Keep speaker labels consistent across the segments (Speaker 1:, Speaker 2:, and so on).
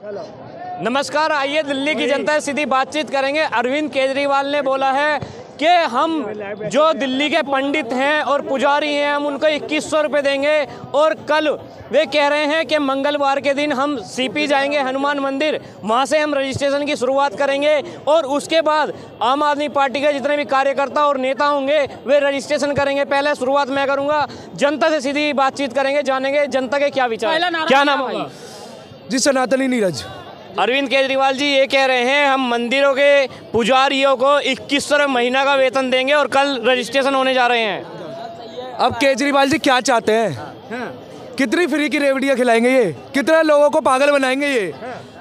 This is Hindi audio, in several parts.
Speaker 1: नमस्कार, आइए दिल्ली की जनता से सीधी बातचीत करेंगे। अरविंद केजरीवाल ने बोला है कि हम जो दिल्ली के पंडित हैं और पुजारी हैं हम उनको 2100 रुपये देंगे, और कल वे कह रहे हैं कि मंगलवार के दिन हम सीपी जाएंगे हनुमान मंदिर, वहां से हम रजिस्ट्रेशन की शुरुआत करेंगे और उसके बाद आम आदमी पार्टी के जितने भी कार्यकर्ता और नेता होंगे वे रजिस्ट्रेशन करेंगे। पहले शुरुआत मैं करूँगा, जनता से सीधी बातचीत करेंगे, जानेंगे जनता के क्या विचार। क्या नाम होगा
Speaker 2: जी? सनातनी नीरज।
Speaker 1: अरविंद केजरीवाल जी ये कह रहे हैं हम मंदिरों के पुजारियों को 2100 महीना का वेतन देंगे और कल रजिस्ट्रेशन होने जा रहे हैं।
Speaker 2: अब केजरीवाल जी क्या चाहते हैं? कितनी फ्री की रेवड़ियाँ खिलाएंगे ये? कितने लोगों को पागल बनाएंगे ये?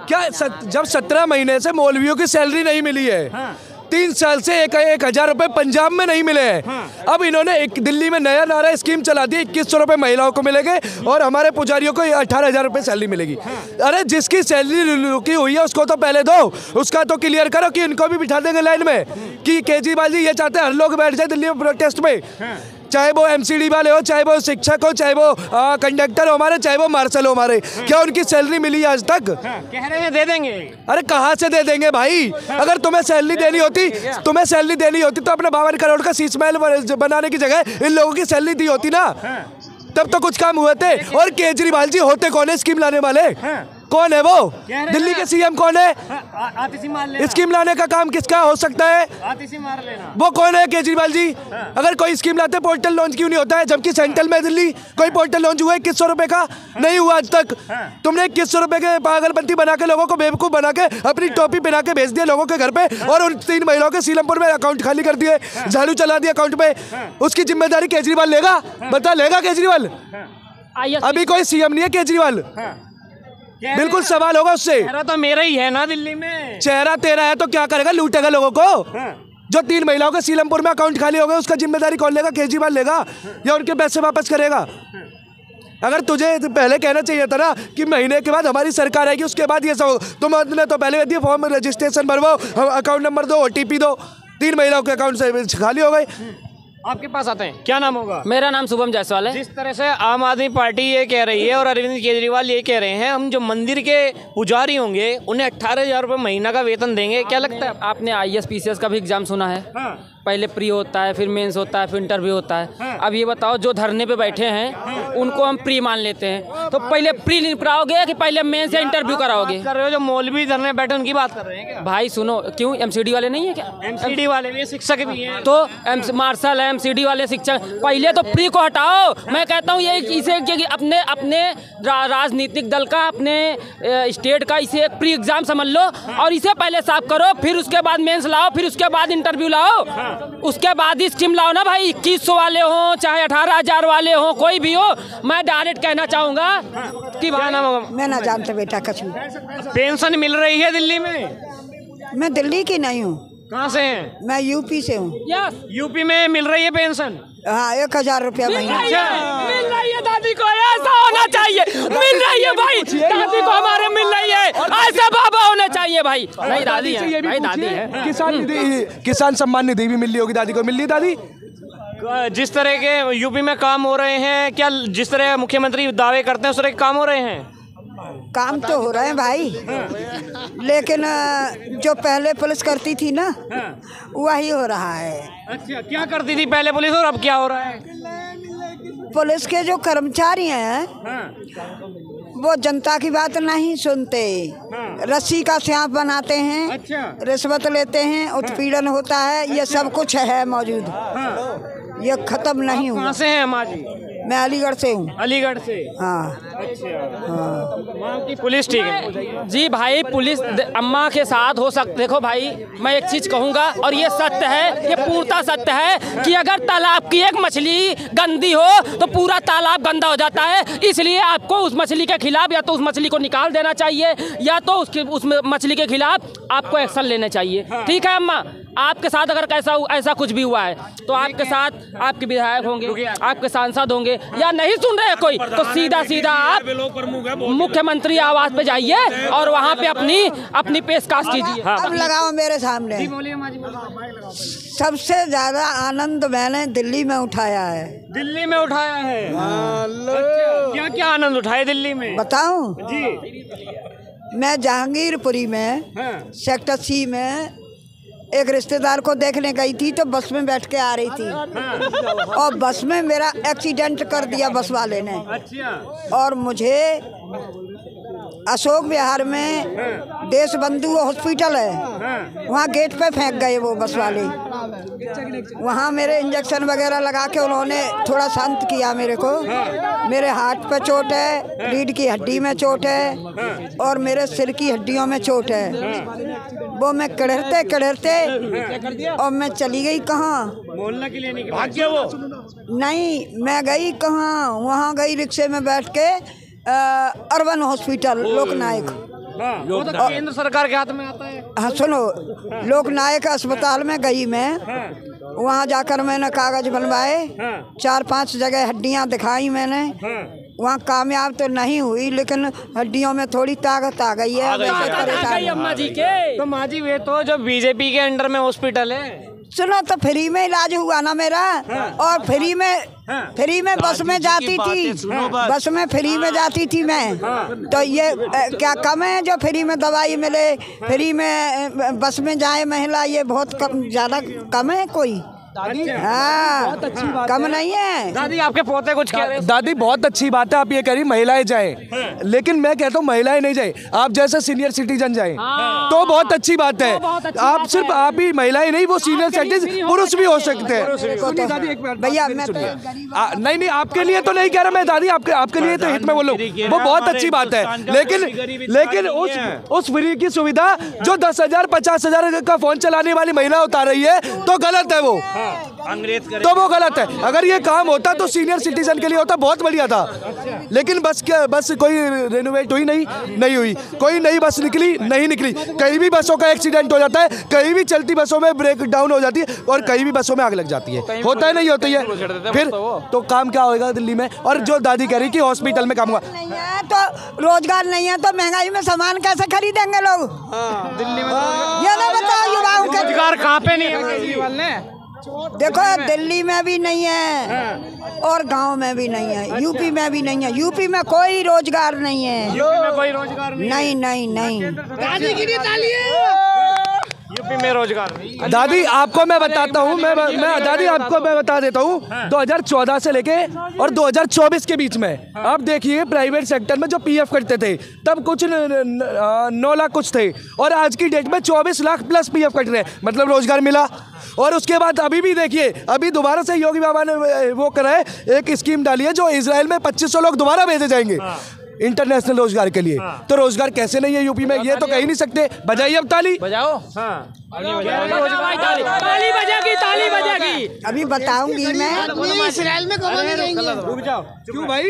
Speaker 2: क्या जब 17 महीने से मौलवियों की सैलरी नहीं मिली है, 3 साल से 1000 रुपए पंजाब में नहीं मिले हैं, अब इन्होंने एक दिल्ली में नया नारा स्कीम चला दी, 2100 रुपए महिलाओं को मिलेंगे और हमारे पुजारियों को 18,000 रुपए सैलरी मिलेगी। अरे जिसकी सैलरी रुकी हुई है उसको तो पहले दो, उसका तो क्लियर करो कि इनको भी बिठा देंगे लाइन में। कि केजरीवाल जी ये चाहते हैं हर लोग बैठ जाए दिल्ली में प्रोटेस्ट में, चाहे वो एमसीडी वाले हो, चाहे वो शिक्षक हो, चाहे वो कंडक्टर हो हमारे, चाहे वो मार्शल हो हमारे। क्या उनकी सैलरी मिली है आज तक?
Speaker 1: कह रहे हैं दे देंगे।
Speaker 2: अरे कहाँ से दे देंगे भाई? अगर तुम्हें सैलरी देनी होती तो अपने 52 करोड़ का शीश महल बनाने की जगह इन लोगों की सैलरी दी होती ना, तब तो कुछ काम हुए थे। और केजरीवाल जी होते कौन है स्कीम लाने वाले? कौन है वो? दिल्ली के सीएम कौन है? स्कीम लाने का काम किसका हो सकता है? वो कौन है केजरीवाल जी? अगर कोई स्कीम लाते पोर्टल लॉन्च क्यों नहीं होता है? जबकि सेंट्रल में दिल्ली कोई पोर्टल लॉन्च हुआ है 2100 रुपए का? नहीं हुआ आज तक। तुमने 2100 रुपए के पागलपंती बना के लोगों को बेवकूफ बना के अपनी टोपी पहना के भेज दिया लोगों के घर पे, और उन 3 महिलाओं के सीलमपुर में अकाउंट खाली कर दिए, झाड़ू चला दिया अकाउंट पे। उसकी जिम्मेदारी केजरीवाल लेगा? बता, लेगा केजरीवाल? अभी कोई सीएम नहीं है केजरीवाल, बिल्कुल सवाल होगा उससे।
Speaker 1: चेहरा तो मेरा ही है ना दिल्ली में।
Speaker 2: चेहरा तेरा है तो क्या करेगा? लूटेगा लोगों को। जो 3 महिलाओं के सीलमपुर में अकाउंट खाली हो गए उसका जिम्मेदारी कौन लेगा? केजरीवाल लेगा या उनके पैसे वापस करेगा? अगर तुझे पहले कहना चाहिए था ना कि महीने के बाद हमारी सरकार आएगी उसके बाद ये सब, तुमने तो पहले दिए फॉर्म रजिस्ट्रेशन भरवाओ, अकाउंट नंबर दो, OTP दो, 3 महिलाओं के अकाउंट से खाली हो गए।
Speaker 1: आपके पास आते हैं, क्या नाम होगा?
Speaker 3: मेरा नाम शुभम जायसवाल है।
Speaker 1: जिस तरह से आम आदमी पार्टी ये कह रही है और अरविंद केजरीवाल ये कह रहे हैं हम जो मंदिर के पुजारी होंगे उन्हें 18,000 रुपये महीना का वेतन देंगे, क्या लगता है?
Speaker 3: आपने IAS PCS का भी एग्जाम सुना है? पहले प्री होता है, फिर मेंस होता है, फिर इंटरव्यू होता है। अब ये बताओ जो धरने पे बैठे हैं उनको हम प्री मान लेते हैं, तो पहले प्री निपटाओगे कि पहले मेंस या इंटरव्यू कराओगे?
Speaker 1: कर रहे हो जो मौलवी धरने बैठे उनकी बात कर रहे हैं क्या?
Speaker 3: भाई सुनो, क्यों MCD वाले नहीं है क्या?
Speaker 1: MCD वाले भी शिक्षक भी हैं,
Speaker 3: तो मार्शल है, MCD वाले शिक्षक। पहले तो प्री को हटाओ। मैं कहता हूँ ये इसे अपने राजनीतिक दल का, अपने स्टेट का इसे एक प्री एग्जाम समझ लो और इसे पहले साफ करो, फिर उसके बाद मेंस लाओ, फिर उसके बाद इंटरव्यू लाओ, उसके बाद ही स्कीम लाओ ना भाई। 2100 वाले हो चाहे 18,000 वाले हो, कोई भी हो, मैं डायरेक्ट कहना चाहूंगा कि भाई
Speaker 4: मैं ना जानते बेटा कुछ भी।
Speaker 1: पेंशन मिल रही है दिल्ली में?
Speaker 4: मैं दिल्ली की नहीं हूँ।
Speaker 1: कहाँ से हैं?
Speaker 4: मैं यूपी से हूँ।
Speaker 1: यूपी में मिल रही है पेंशन?
Speaker 4: हाँ, 1000 रुपया महीना
Speaker 3: मिल रही है दादी को, ऐसा होना चाहिए। मिल रही है भाई, दादी को हमारे मिल रही है, ऐसा बाबा होना चाहिए भाई। नहीं दादी है, भाई दादी है।
Speaker 2: किसान सम्मान निधि भी मिल रही होगी दादी को? मिल रही दादी?
Speaker 1: जिस तरह के यूपी में काम हो रहे हैं, क्या जिस तरह मुख्यमंत्री दावे करते हैं उस तरह के काम हो रहे हैं?
Speaker 4: काम तो हो रहे हैं भाई, लेकिन जो पहले पुलिस करती थी ना वही हो रहा है।
Speaker 1: अच्छा, क्या करती थी पहले पुलिस और अब क्या हो रहा है?
Speaker 4: पुलिस के जो कर्मचारी हैं वो जनता की बात नहीं सुनते, रस्सी का सांप बनाते हैं।
Speaker 1: अच्छा।
Speaker 4: रिश्वत लेते हैं, उत्पीड़न होता है, ये सब कुछ है मौजूद। ये खत्म नहीं हुआ।
Speaker 1: कहाँ से हैं अम्मा जी?
Speaker 4: मैं अलीगढ़ से हूँ।
Speaker 1: अलीगढ़ से?
Speaker 4: हाँ।
Speaker 1: अच्छा। वहाँ की पुलिस ठीक है
Speaker 3: जी भाई, पुलिस अम्मा के साथ हो सकते। देखो भाई, मैं एक चीज कहूँगा और ये सत्य है, ये पूर्णतः सत्य है कि अगर तालाब की एक मछली गंदी हो तो पूरा तालाब गंदा हो जाता है। इसलिए आपको उस मछली के खिलाफ या तो उस मछली को निकाल देना चाहिए या तो उस मछली के खिलाफ आपको एक्शन लेना चाहिए। ठीक है अम्मा, आपके साथ अगर ऐसा कुछ भी हुआ है तो आपके साथ आपके विधायक होंगे, आपके सांसद होंगे, या नहीं सुन रहे कोई तो सीधा आप मुख्यमंत्री आवास पे जाइए और वहाँ पे अपनी पेशकश कीजिए।
Speaker 4: अब लगाओ मेरे सामने। सबसे ज्यादा आनंद मैंने दिल्ली में उठाया है।
Speaker 1: दिल्ली में उठाया है? क्या क्या आनंद उठाए दिल्ली में?
Speaker 4: बताऊं?
Speaker 1: जी।
Speaker 4: मैं जहांगीरपुरी में सेक्टर सी में एक रिश्तेदार को देखने गई थी, तो बस में बैठ के आ रही थी और बस में मेरा एक्सीडेंट कर दिया बस वाले ने। और मुझे अशोक विहार में देश बंधु हॉस्पिटल है, वहाँ गेट पे फेंक गए वो बस वाले। वहाँ मेरे इंजेक्शन वगैरह लगा के उन्होंने थोड़ा शांत किया मेरे को। मेरे हाथ पे चोट है, रीढ़ की हड्डी में चोट है और मेरे सिर की हड्डियों में चोट है। वो मैं कड़रते कड़रते और मैं चली गई कहाँ,
Speaker 1: बोलने के लिए नहीं भाग गया वो।
Speaker 4: नहीं, मैं गई कहाँ, वहाँ गई रिक्शे में बैठ के अर्बन हॉस्पिटल लोकनायक।
Speaker 1: वो तो केंद्र सरकार के हाथ में आता है।
Speaker 4: हाँ सुनो, लोकनायक अस्पताल में गई मैं। वहाँ जाकर मैंने कागज बनवाए, 4-5 जगह हड्डियाँ दिखाई मैंने। वहाँ कामयाब तो नहीं हुई, लेकिन हड्डियों में थोड़ी ताकत आ गई है।
Speaker 3: अम्मा जी के
Speaker 1: तो माँ जी वे तो जो बीजेपी के अंडर में हॉस्पिटल है।
Speaker 4: सुनो, तो फ्री में इलाज हुआ ना मेरा। और फ्री में बस में जाती थी, बस में फ्री में जाती थी मैं। तो ये क्या कम है जो फ्री में दवाई मिले, फ्री में बस में जाए महिला, ये बहुत कम, ज़्यादा कम है कोई? हाँ, कम नहीं है।
Speaker 1: दादी आपके पोते कुछ कह रहे हैं।
Speaker 2: दादी बहुत अच्छी बात है, आप ये कह रही महिलाएं जाएं, लेकिन मैं कहता हूँ महिलाएं नहीं जाए, आप जैसे सीनियर सिटीजन जाएं तो बहुत अच्छी बात है। आप सिर्फ आप ही महिलाएं नहीं, वो सीनियर सिटीजन पुरुष भी हो सकते हैं।
Speaker 4: भैया मैं
Speaker 2: नहीं, आपके लिए तो नहीं कह रहा मैं दादी, आपके लिए तो हित में बोलूं, वो बहुत अच्छी बात है। लेकिन उस फ्री की सुविधा जो 10,000 50,000 का फोन चलाने वाली महिला उतार रही है तो गलत है वो। तो वो गलत है। अगर ये काम होता तो सीनियर सिटीजन के लिए होता, बहुत बढ़िया था। लेकिन बस कोई रेनोवेट हुई नहीं हुई, कोई नई बस नहीं निकली। कहीं भी बसों का एक्सीडेंट हो जाता है, कहीं भी चलती बसों में ब्रेक डाउन हो जाती है और कहीं भी बसों में आग लग जाती है। होता है नहीं होता है? फिर तो काम क्या होगा दिल्ली में? और जो दादी कह रही कि हॉस्पिटल में काम हुआ
Speaker 4: नहीं है, तो रोजगार नहीं है, तो महंगाई में सामान कैसे खरीदेंगे लोग?
Speaker 1: दिल्ली में
Speaker 4: ये ना बताओ युवाओं के
Speaker 1: रोजगार कहाँ पे नहीं है केजरीवाल ने?
Speaker 4: देखो, दिल्ली में भी नहीं है और गांव में भी नहीं है, यूपी में भी नहीं है। यूपी में कोई रोजगार नहीं है,
Speaker 1: यूपी में कोई रोजगार
Speaker 4: नहीं।
Speaker 1: यूपी में रोजगार नहीं।
Speaker 2: दादी आपको मैं बताता हूँ, दादी आपको मैं बता देता हूँ, 2014 से लेके और 2024 के बीच में आप देखिए प्राइवेट सेक्टर में जो पीएफ कटते थे तब कुछ 9 लाख कुछ थे और आज की डेट में 24 लाख प्लस पीएफ कट रहे हैं, मतलब रोजगार मिला। और उसके बाद अभी भी देखिए, अभी दोबारा से योगी बाबा ने वो करा है, एक स्कीम डाली है जो इजराइल में 2500 लोग दोबारा भेजे जाएंगे इंटरनेशनल रोजगार के लिए। तो रोजगार कैसे नहीं है यूपी में, ये तो कह ही नहीं सकते। बजाइए अब ताली
Speaker 1: बजाओ।
Speaker 3: ताली बजेगी।
Speaker 4: अभी बताऊंगी मैं।
Speaker 5: इसराइल में कमाने जाएंगे।
Speaker 1: रुक जाओ।
Speaker 2: क्यों भाई?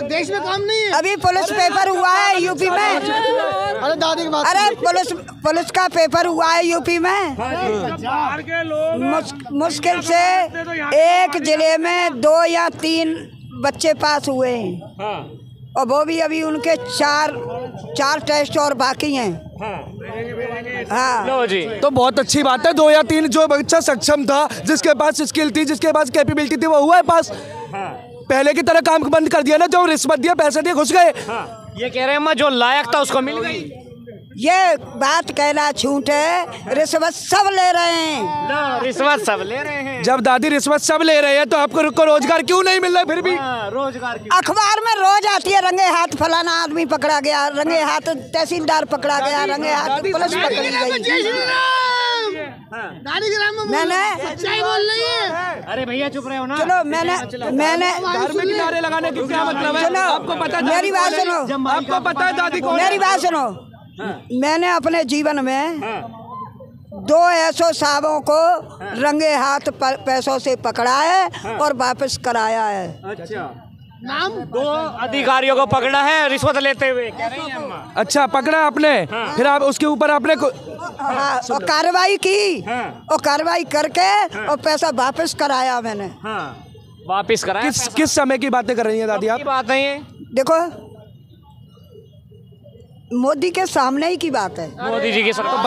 Speaker 5: देश में काम नहीं है।
Speaker 4: अभी पुलिस पेपर हुआ है यूपी में।
Speaker 5: अरे दादी की बात।
Speaker 4: अरे पुलिस का पेपर हुआ है यूपी में। मुश्किल से एक जिले में 2 या 3 बच्चे पास हुए हैं और वो भी अभी उनके 4 टेस्ट और बाकी हैं। हाँ
Speaker 1: लो जी,
Speaker 2: तो बहुत अच्छी बात है। 2 या 3 जो बच्चा सक्षम था, जिसके पास स्किल थी, जिसके पास कैपेबिलिटी थी, वो हुआ है पास। पहले की तरह काम बंद कर दिया ना, जो रिश्वत दिया, पैसे दिए, घुस गए।
Speaker 1: ये कह रहे हैं अम्मा जो लायक था उसको मिल गई।
Speaker 4: ये बात कहना झूठ है, रिश्वत सब ले रहे हैं।
Speaker 1: रिश्वत सब ले रहे हैं।
Speaker 2: जब दादी रिश्वत सब ले रहे हैं तो आपको रोजगार क्यों नहीं मिल रहा है फिर भी?
Speaker 1: रोजगार की
Speaker 4: अखबार में रोज आती है, रंगे हाथ फलाना आदमी पकड़ा गया, रंगे हाथ तहसीलदार पकड़ा गया, रंगे हाथ पुलिस पकड़ी गई। मैंने
Speaker 5: सच्चाई बोल रही है।
Speaker 1: अरे भैया चुप रहे हो ना।
Speaker 4: चलो मैंने
Speaker 2: धार्मिक नारे लगाने की क्या मतलब है?
Speaker 4: सुनो,
Speaker 2: आपको पता है
Speaker 4: मेरी बात सुनो,
Speaker 2: आपको पता है दादी को?
Speaker 4: मेरी बात सुनो। मैंने अपने जीवन में 2 ऐसो साहबों को रंगे हाथ पैसों से पकड़ा है और वापस कराया है।
Speaker 1: अच्छा,
Speaker 5: नाम
Speaker 1: 2 अधिकारियों को पकड़ा है रिश्वत लेते हुए, कह रही हैं अम्मा।
Speaker 2: अच्छा, पकड़ा आपने, फिर आप उसके ऊपर आपने
Speaker 4: हाँ, और कार्रवाई की और कार्रवाई करके और पैसा वापस कराया मैंने।
Speaker 1: वापिस कराया।
Speaker 2: किस समय की बातें कर रही हैं दादी आप?
Speaker 1: बात है ये।
Speaker 4: देखो मोदी के सामने ही की बात है।
Speaker 1: मोदी जी की सरकार।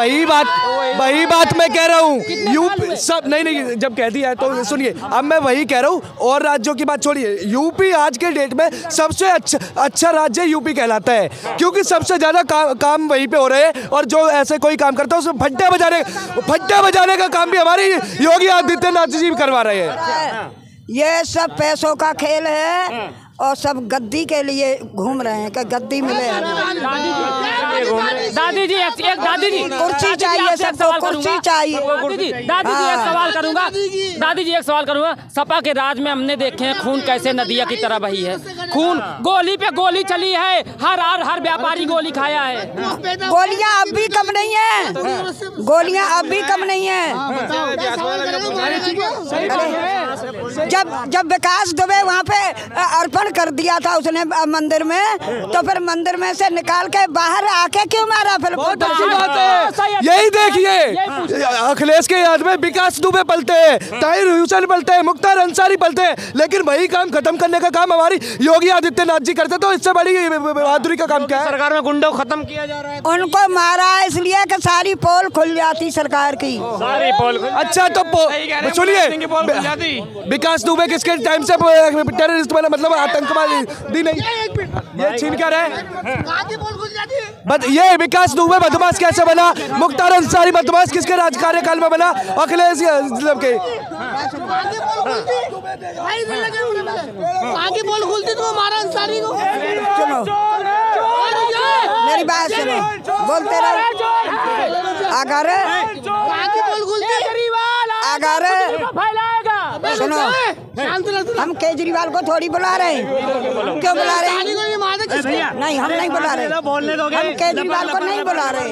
Speaker 2: वही बात मैं कह रहा हूँ। यूपी सब नहीं जब कह दिया है तो सुनिए, अब मैं वही कह रहा हूँ। और राज्यों की बात छोड़िए, यूपी आज के डेट में सबसे अच्छा राज्य यूपी कहलाता है, क्योंकि सबसे ज्यादा काम वहीं पे हो रहे हैं। और जो ऐसे कोई काम करता है उसमें फट्टे बजाने का काम भी हमारे योगी आदित्यनाथ जी करवा रहे हैं।
Speaker 4: ये सब पैसों का खेल है और सब गद्दी के लिए घूम रहे हैं कि गद्दी मिले।
Speaker 3: दादी जी एक दादी जी
Speaker 4: कुर्सी चाहिए, सबको कुर्सी चाहिए।
Speaker 3: दादी जी एक सवाल करूंगा, दादी जी एक सवाल करूंगा। सपा के राज में हमने देखे हैं खून कैसे नदिया की तरह बही है। खून गोली पे गोली चली है, हर व्यापारी गोली खाया है।
Speaker 4: गोलियां अब भी कम नहीं है, गोलियां अब भी कम नहीं है। जब विकास दुबे वहाँ पे अर्पण कर दिया था उसने मंदिर में, तो फिर मंदिर में से निकाल के बाहर आके क्यों मारा? फिर
Speaker 2: बहुत अच्छी बात है। यही देखिए, अखिलेश के याद में विकास दुबे पलते हैं, ताहिर हुसैन पलते हैं, मुख्तार अंसारी पलते हैं, लेकिन वही काम खत्म करने का काम हमारी योगी आदित्यनाथ जी करते। तो इससे बड़ी बहादुरी का काम क्या है?
Speaker 1: सरकार में गुंडों को खत्म किया जा रहा है।
Speaker 4: उनको मारा इसलिए कि सारी पोल खुल जाती सरकार की।
Speaker 1: सारी पोल।
Speaker 2: अच्छा तो सुनिए, विकास दुबे किसके टाइम से टेररिस्ट बना, मतलब आतंकवादी नहीं, ये छीन कर है। ये विकास दुबे बदमाश कैसे बना? मुख्तार अंसारी बदमाश किसके राज कार्यकाल में बना? अखिलेश के।
Speaker 5: आगे बोल खुलती तो मारा अंसारी को।
Speaker 4: सुनो मेरी बात सुनो, बोलते रहो। अगर सुनो, हम केजरीवाल को थोड़ी बुला रहे हैं। क्यों बुला रहे हैं? नहीं, हम नहीं बुला रहे, हम केजरीवाल को नहीं बुला रहे।